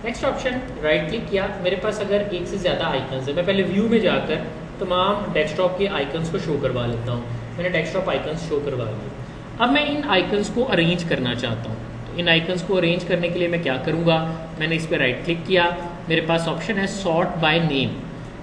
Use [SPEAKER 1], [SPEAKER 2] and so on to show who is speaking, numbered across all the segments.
[SPEAKER 1] Next option, right click किया, मेरे पास अगर एक से ज़्यादा आइकन्स है, मैं पहले व्यू में जाकर तमाम डेस्कटॉप के आइकन्स को शो करवा लेता हूँ। मैंने डेस्कटॉप आइकन्स शो करवा लिए। अब मैं इन आइकन्स को अरेंज करना चाहता हूँ। तो इन आइकन्स को अरेंज करने के लिए मैं क्या करूँगा, मैंने इस पर राइट क्लिक किया, मेरे पास ऑप्शन है सॉर्ट बाय नेम,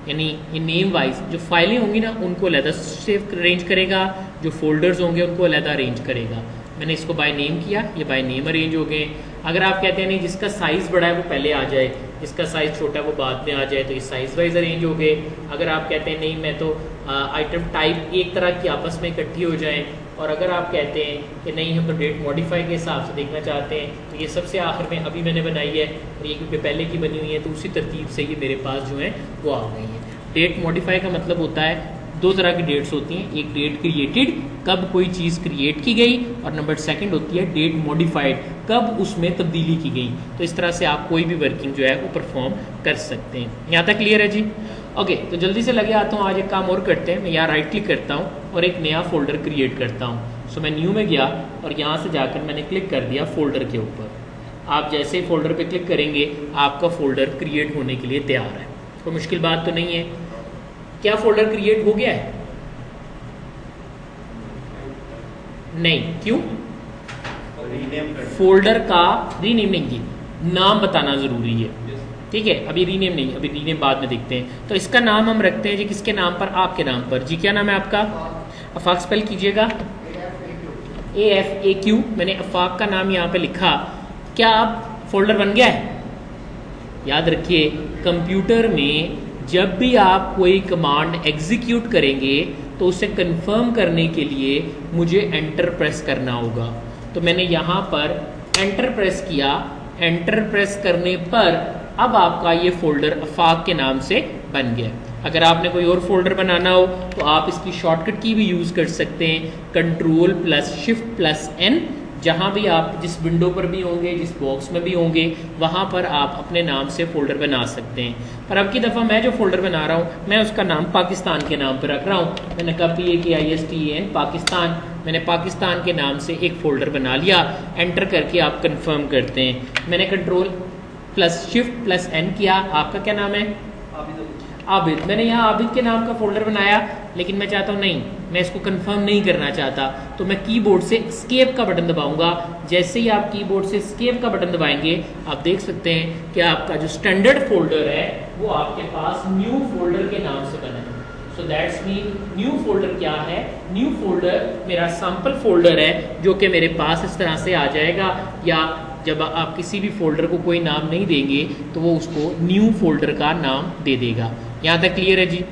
[SPEAKER 1] यानी ये नेम वाइज जो फाइलें होंगी ना उनको अलहदा से अरेंज करेगा, जो फोल्डर्स होंगे उनको अलहदा अरेंज करेगा। मैंने इसको बाय नेम किया, ये बाय नेम अरेंज हो गए। अगर आप कहते हैं नहीं जिसका साइज़ बड़ा है वो पहले आ जाए, जिसका साइज़ छोटा है वो बाद में आ जाए, तो ये साइज़ वाइज अरेंज हो गए। अगर आप कहते हैं नहीं मैं तो आइटम टाइप एक तरह की आपस में इकट्ठी हो जाएं, और अगर आप कहते हैं कि नहीं हम तो डेट मॉडिफाई के हिसाब से देखना चाहते हैं, तो ये सबसे आखिर में अभी मैंने बनाई है और ये क्योंकि पहले की बनी हुई है तो उसी तरतीब से ये मेरे पास जो है वो आ गई है। डेट मॉडिफाई का मतलब होता है दो तरह की डेट्स होती हैं, एक डेट क्रिएटेड, कब कोई चीज़ क्रिएट की गई, और नंबर सेकंड होती है डेट मॉडिफाइड, कब उसमें तब्दीली की गई। तो इस तरह से आप कोई भी वर्किंग जो है वो परफॉर्म कर सकते हैं। यहाँ तक क्लियर है जी? ओके, तो जल्दी से लगे आता हूँ, आज एक काम और करते हैं। मैं यहाँ राइट क्लिक करता हूँ और एक नया फोल्डर क्रिएट करता हूँ। सो मैं न्यू में गया और यहाँ से जाकर मैंने क्लिक कर दिया फोल्डर के ऊपर। आप जैसे ही फोल्डर पे क्लिक करेंगे आपका फोल्डर क्रिएट होने के लिए तैयार है। कोई मुश्किल बात तो नहीं है। क्या फोल्डर क्रिएट हो गया है? नहीं, क्यों? फोल्डर का रीनेम नहीं, नाम बताना जरूरी है। ठीक है, अभी रीनेम नहीं, अभी रीनेम बाद में देखते हैं। तो इसका नाम हम रखते हैं जी किसके नाम पर? आपके नाम पर। जी क्या नाम है आपका? अफाक स्पेल कीजिएगा, AFAQ। मैंने अफाक का नाम यहाँ पे लिखा। क्या आप फोल्डर बन गया है? याद रखिए कंप्यूटर में जब भी आप कोई कमांड एग्जीक्यूट करेंगे तो उसे कंफर्म करने के लिए मुझे एंटर प्रेस करना होगा। तो मैंने यहाँ पर एंटर प्रेस किया। एंटर प्रेस करने पर अब आपका ये फोल्डर अफाक के नाम से बन गया। अगर आपने कोई और फोल्डर बनाना हो तो आप इसकी शॉर्टकट की भी यूज़ कर सकते हैं, Ctrl+Shift+N। जहाँ भी आप जिस विंडो पर भी होंगे, जिस बॉक्स में भी होंगे, वहाँ पर आप अपने नाम से फ़ोल्डर बना सकते हैं। पर अब की दफ़ा मैं जो फ़ोल्डर बना रहा हूँ मैं उसका नाम पाकिस्तान के नाम पर रख रहा हूँ। मैंने कहा PAKISTAN पाकिस्तान, मैंने पाकिस्तान के नाम से एक फ़ोल्डर बना लिया। एंटर करके आप कंफर्म करते हैं। मैंने Ctrl+Shift+N किया। आपका क्या नाम है? आबिद। मैंने यहाँ आबिद के नाम का फोल्डर बनाया, लेकिन मैं चाहता हूँ नहीं, मैं इसको कंफर्म नहीं करना चाहता, तो मैं कीबोर्ड से एस्केप का बटन दबाऊंगा। जैसे ही आप कीबोर्ड से एस्केप का बटन दबाएंगे आप देख सकते हैं कि आपका जो स्टैंडर्ड फोल्डर है वो आपके पास न्यू फोल्डर के नाम से बना है। So that's mean new folder क्या है? न्यू फोल्डर मेरा सैंपल फोल्डर है जो कि मेरे पास इस तरह से आ जाएगा, या जब आप किसी भी फोल्डर को कोई नाम नहीं देंगे तो वो उसको न्यू फोल्डर का नाम दे देगा। यहाँ तक क्लियर है जी?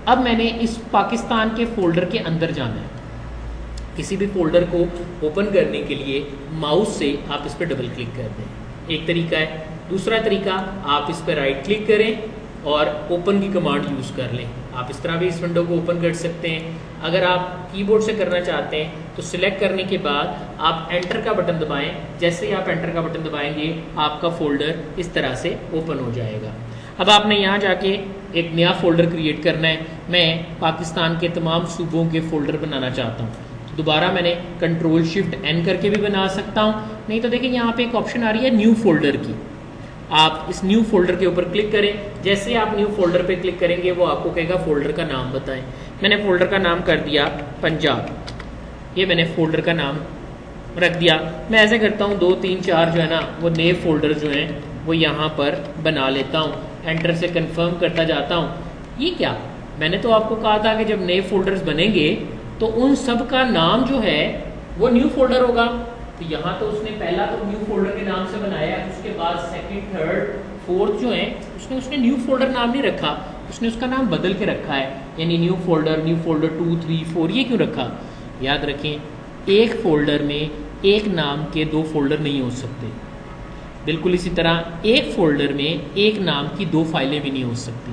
[SPEAKER 1] अब मैंने इस पाकिस्तान के फोल्डर के अंदर जाना है। किसी भी फोल्डर को ओपन करने के लिए माउस से आप इस पर डबल क्लिक कर दें, एक तरीका है। दूसरा तरीका, आप इस पर राइट क्लिक करें और ओपन की कमांड यूज़ कर लें। आप इस तरह भी इस विंडो को ओपन कर सकते हैं। अगर आप कीबोर्ड से करना चाहते हैं तो सिलेक्ट करने के बाद आप एंटर का बटन दबाएं। जैसे ही आप एंटर का बटन दबाएंगे आपका फोल्डर इस तरह से ओपन हो जाएगा। अब आपने यहाँ जाके एक नया फोल्डर क्रिएट करना है। मैं पाकिस्तान के तमाम सूबों के फोल्डर बनाना चाहता हूँ। दोबारा मैंने Ctrl+Shift+N करके भी बना सकता हूँ, नहीं तो देखिए यहाँ पे एक ऑप्शन आ रही है न्यू फोल्डर की। आप इस न्यू फोल्डर के ऊपर क्लिक करें। जैसे आप न्यू फोल्डर पे क्लिक करेंगे वो आपको कहेगा फोल्डर का नाम बताएं। मैंने फोल्डर का नाम कर दिया पंजाब। ये मैंने फोल्डर का नाम रख दिया। मैं ऐसे करता हूँ 2 3 4 जो है ना वो नए फोल्डर जो हैं वो यहाँ पर बना लेता हूँ। एंटर से कंफर्म करता जाता हूँ। ये क्या, मैंने तो आपको कहा था कि जब नए फोल्डर्स बनेंगे तो उन सब का नाम जो है वो न्यू फोल्डर होगा। तो यहाँ तो उसने पहला तो न्यू फोल्डर के नाम से बनाया, उसके बाद सेकंड, थर्ड, फोर्थ जो है उसने न्यू फोल्डर नाम नहीं रखा, उसने उसका नाम बदल के रखा है। यानी न्यू फोल्डर 2, 3, 4। ये क्यों रखा? याद रखें, एक फोल्डर में एक नाम के 2 फोल्डर नहीं हो सकते। बिल्कुल इसी तरह एक फोल्डर में एक नाम की 2 फाइलें भी नहीं हो सकती।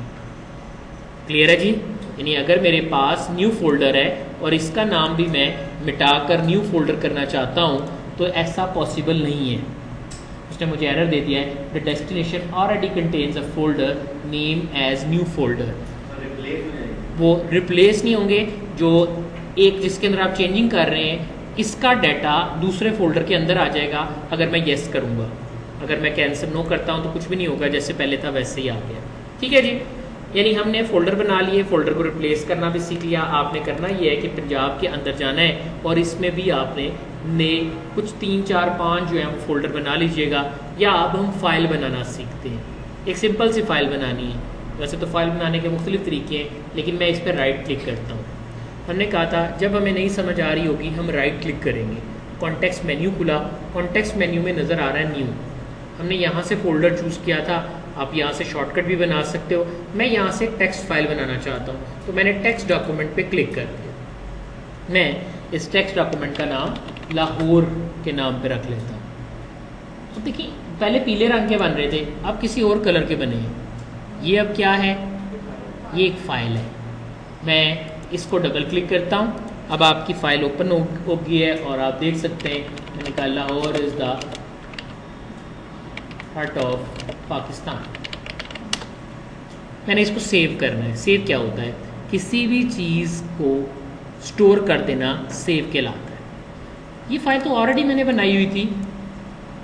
[SPEAKER 1] क्लियर है जी? यानी अगर मेरे पास न्यू फोल्डर है और इसका नाम भी मैं मिटाकर न्यू फोल्डर करना चाहता हूँ तो ऐसा पॉसिबल नहीं है। उसने मुझे एरर दे दिया है, the destination already contains a folder name as new folder. वो रिप्लेस नहीं होंगे। जो एक जिसके अंदर आप चेंजिंग कर रहे हैं इसका डाटा दूसरे फोल्डर के अंदर आ जाएगा अगर मैं येस करूँगा। अगर मैं कैंसिल नो करता हूँ तो कुछ भी नहीं होगा, जैसे पहले था वैसे ही आ गया। ठीक है जी, यानी हमने फोल्डर बना लिए, फोल्डर को रिप्लेस करना भी सीख लिया। आपने करना ये है कि पंजाब के अंदर जाना है और इसमें भी आपने नए कुछ 3 4 5 जो है वो फोल्डर बना लीजिएगा। या अब हम फाइल बनाना सीखते हैं, एक सिंपल सी फाइल बनानी है। वैसे तो फाइल बनाने के मुख्तलिफ तरीके हैं, लेकिन मैं इस पर राइट क्लिक करता हूँ। हमने कहा था जब हमें नहीं समझ आ रही होगी हम राइट क्लिक करेंगे। कॉन्टेक्स्ट मेन्यू खुला, कॉन्टेक्स्ट मेन्यू में नज़र आ रहा है न्यू। हमने यहाँ से फोल्डर चूज़ किया था, आप यहाँ से शॉर्टकट भी बना सकते हो। मैं यहाँ से टेक्स्ट फाइल बनाना चाहता हूँ, तो मैंने टेक्स्ट डॉक्यूमेंट पे क्लिक कर दिया। मैं इस टेक्स्ट डॉक्यूमेंट का नाम लाहौर के नाम पे रख लेता हूँ। अब देखिए पहले पीले रंग के बन रहे थे, अब किसी और कलर के बने हैं। ये अब क्या है, ये एक फ़ाइल है। मैं इसको डबल क्लिक करता हूँ, अब आपकी फ़ाइल ओपन हो गई है और आप देख सकते हैं मैंने कहा Lahore is the heart of Pakistan. मैंने इसको सेव करना है। सेव क्या होता है, किसी भी चीज़ को स्टोर कर देना सेव कहलाता है। ये फाइल तो ऑलरेडी मैंने बनाई हुई थी,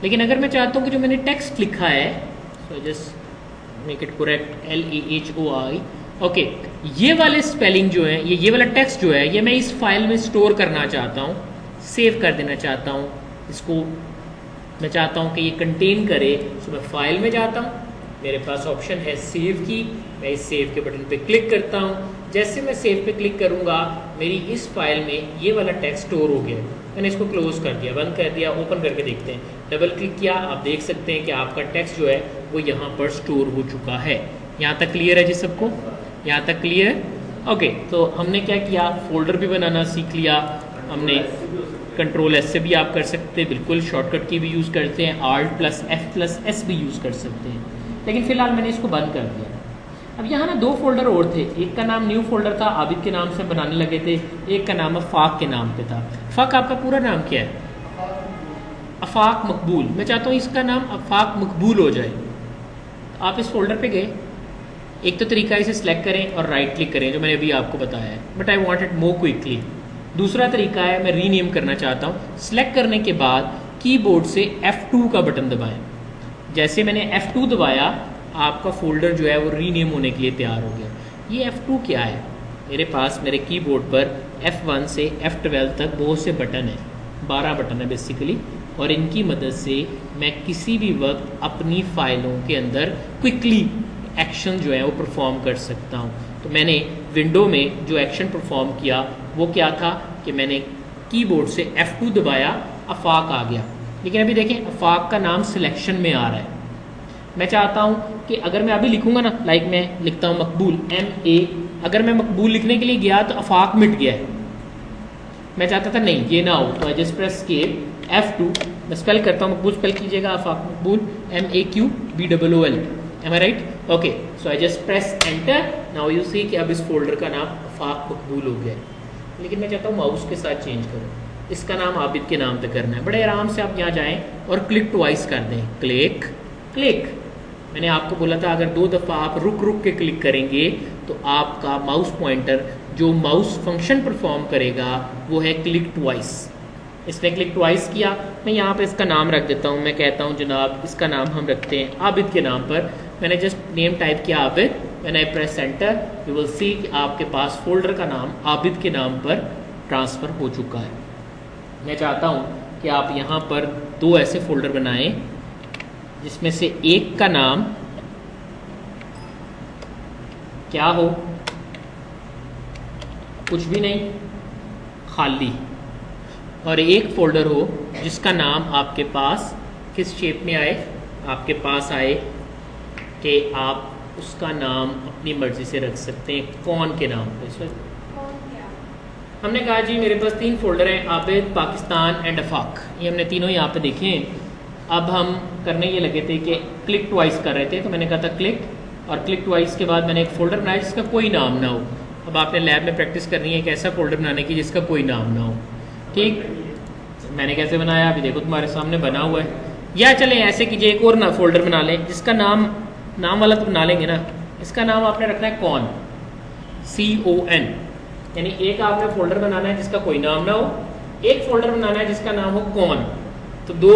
[SPEAKER 1] लेकिन अगर मैं चाहता हूँ कि जो मैंने टेक्स्ट लिखा है, so just make it correct, LAHOI, okay, ये वाले स्पेलिंग जो है, ये वाला टेक्स्ट जो है, ये मैं इस फाइल में स्टोर करना चाहता हूँ, सेव कर देना चाहता हूँ। इसको मैं चाहता हूँ कि ये कंटेन करे, तो मैं फाइल में जाता हूँ, मेरे पास ऑप्शन है सेव की, मैं इस सेव के बटन पे क्लिक करता हूँ। जैसे मैं सेव पे क्लिक करूँगा मेरी इस फाइल में ये वाला टेक्स्ट स्टोर हो गया। मैंने इसको क्लोज कर दिया, बंद कर दिया। ओपन करके देखते हैं, डबल क्लिक किया, आप देख सकते हैं कि आपका टेक्स्ट जो है वो यहाँ पर स्टोर हो चुका है। यहाँ तक क्लियर है जी सबको, यहाँ तक क्लियर? ओके, तो हमने क्या किया, फोल्डर भी बनाना सीख लिया हमने। Ctrl+S से भी आप कर सकते हैं, बिल्कुल शॉर्टकट की भी यूज़ करते हैं, Alt+F+S भी यूज़ कर सकते हैं, लेकिन फ़िलहाल मैंने इसको बंद कर दिया। अब यहाँ ना 2 फोल्डर और थे, एक का नाम न्यू फोल्डर था, आबिद के नाम से बनाने लगे थे, एक का नाम अफाक के नाम पे था। अफाक आपका पूरा नाम क्या है? अफाक मकबूल। मैं चाहता हूँ इसका नाम अफाक मकबूल हो जाए। आप इस फोल्डर पे गए, एक तो तरीका इसे सिलेक्ट करें और राइट क्लिक करें, जो मैंने अभी आपको बताया है, but I want it more quickly. दूसरा तरीका है, मैं रीनेम करना चाहता हूँ। सिलेक्ट करने के बाद कीबोर्ड से F2 का बटन दबाएं। जैसे मैंने F2 दबाया, आपका फोल्डर जो है वो रीनेम होने के लिए तैयार हो गया। ये F2 क्या है? मेरे पास मेरे कीबोर्ड पर F1 से F12 तक बहुत से बटन हैं, 12 बटन है बेसिकली, और इनकी मदद से मैं किसी भी वक्त अपनी फाइलों के अंदर क्विकली एक्शन जो है वो परफॉर्म कर सकता हूँ। तो मैंने विंडो में जो एक्शन परफॉर्म किया वो क्या था कि मैंने कीबोर्ड से F2 दबाया, अफाक आ गया। लेकिन अभी देखें अफाक का नाम सिलेक्शन में आ रहा है। मैं चाहता हूँ कि अगर मैं अभी लिखूँगा ना, लाइक मैं लिखता हूँ मकबूल MA, अगर मैं मकबूल लिखने के लिए गया तो अफाक मिट गया है। मैं चाहता था नहीं ये ना हो, तो आई जस्ट प्रेस एस्केप F2, मैं स्पेल करता हूँ, मकबूल स्पेल कीजिएगा, Afaq Maqbool MAQBOOL, am I right? Okay, so I just press enter. Now you see कि अब इस फोल्डर का नाम अफाक मकबूल हो गया है। लेकिन मैं चाहता हूँ माउस के साथ चेंज करूँ, इसका नाम आबिद के नाम पे करना है। बड़े आराम से आप यहाँ जाएं और क्लिक ट्वाइस कर दें, क्लिक क्लिक। मैंने आपको बोला था अगर 2 दफ़ा आप रुक रुक के क्लिक करेंगे तो आपका माउस पॉइंटर जो माउस फंक्शन परफॉर्म करेगा वो है क्लिक ट्वाइस। इसने क्लिक ट्वाइस किया। मैं यहाँ पे इसका नाम रख देता हूँ, मैं कहता हूँ जनाब इसका नाम हम रखते हैं आबिद के नाम पर। मैंने जस्ट नेम टाइप किया Abid, when I press enter you will see कि आपके पास फोल्डर का नाम आबिद के नाम पर ट्रांसफ़र हो चुका है। मैं चाहता हूँ कि आप यहाँ पर 2 ऐसे फोल्डर बनाएं जिसमें से एक का नाम क्या हो, कुछ भी नहीं, खाली, और एक फोल्डर हो जिसका नाम आपके पास किस शेप में आए, आपके पास आए कि आप उसका नाम अपनी मर्जी से रख सकते हैं, कौन के नाम पे। हमने कहा जी मेरे पास 3 फोल्डर हैं, आबिद, पाकिस्तान एंड अफाक, ये हमने तीनों यहाँ पे देखे हैं। अब हम करने ये लगे थे कि क्लिक ट्वाइस कर रहे थे, तो मैंने कहा था क्लिक, और क्लिक ट्वाइस के बाद मैंने एक फ़ोल्डर बनाया जिसका कोई नाम ना हो। अब आपने लैब में प्रैक्टिस करनी है एक ऐसा फोल्डर बनाने की जिसका कोई नाम ना हो। ठीक, मैंने कैसे बनाया अभी देखो तुम्हारे सामने बना हुआ है। या चलें ऐसे कीजिए, एक और ना फोल्डर बना लें जिसका नाम वाला तो बना लेंगे ना, इसका नाम आपने रखना है कौन, CON, यानी एक आपने फोल्डर बनाना है जिसका कोई नाम ना हो, एक फोल्डर बनाना है जिसका नाम हो कौन। तो 2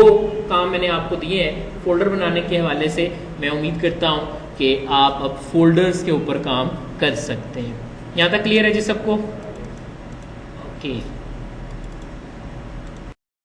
[SPEAKER 1] काम मैंने आपको दिए हैं फोल्डर बनाने के हवाले से। मैं उम्मीद करता हूँ कि आप अब फोल्डर्स के ऊपर काम कर सकते हैं। यहाँ तक क्लियर है जी सबको? ओके।